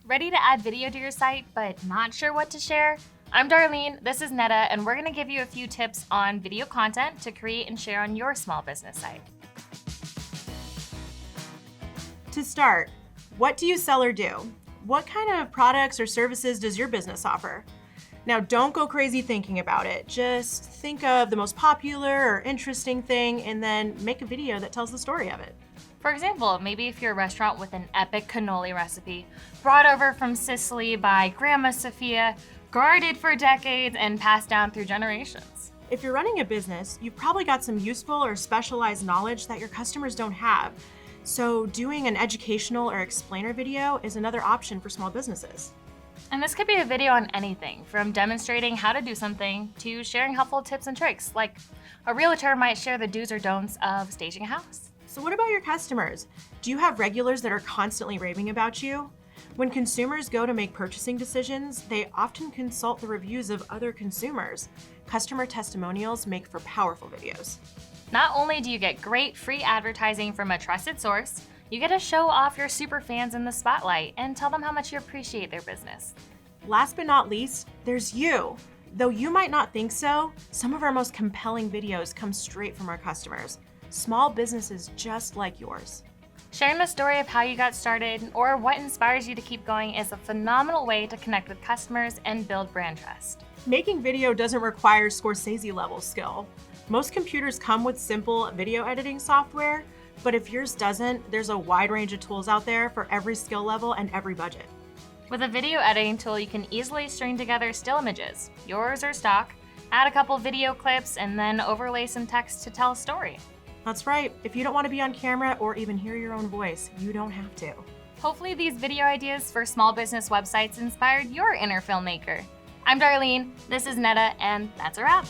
Ready to add video to your site, but not sure what to share? I'm Darlene, this is Netta, and we're going to give you a few tips on video content to create and share on your small business site. To start, what do you sell or do? What kind of products or services does your business offer? Now, don't go crazy thinking about it. Just think of the most popular or interesting thing and then make a video that tells the story of it. For example, maybe if you're a restaurant with an epic cannoli recipe brought over from Sicily by Grandma Sophia, guarded for decades and passed down through generations. If you're running a business, you've probably got some useful or specialized knowledge that your customers don't have. So doing an educational or explainer video is another option for small businesses. And this could be a video on anything, from demonstrating how to do something to sharing helpful tips and tricks, like a realtor might share the do's or don'ts of staging a house. So what about your customers? Do you have regulars that are constantly raving about you? When consumers go to make purchasing decisions, they often consult the reviews of other consumers. Customer testimonials make for powerful videos. Not only do you get great free advertising from a trusted source, you get to show off your super fans in the spotlight and tell them how much you appreciate their business. Last but not least, there's you. Though you might not think so, some of our most compelling videos come straight from our customers. Small businesses just like yours. Sharing the story of how you got started or what inspires you to keep going is a phenomenal way to connect with customers and build brand trust. Making video doesn't require Scorsese-level skill. Most computers come with simple video editing software, but if yours doesn't, there's a wide range of tools out there for every skill level and every budget. With a video editing tool, you can easily string together still images, yours or stock, add a couple video clips, and then overlay some text to tell a story. That's right. If you don't want to be on camera or even hear your own voice, you don't have to. Hopefully these video ideas for small business websites inspired your inner filmmaker. I'm Darlene, this is Netta, and that's a wrap.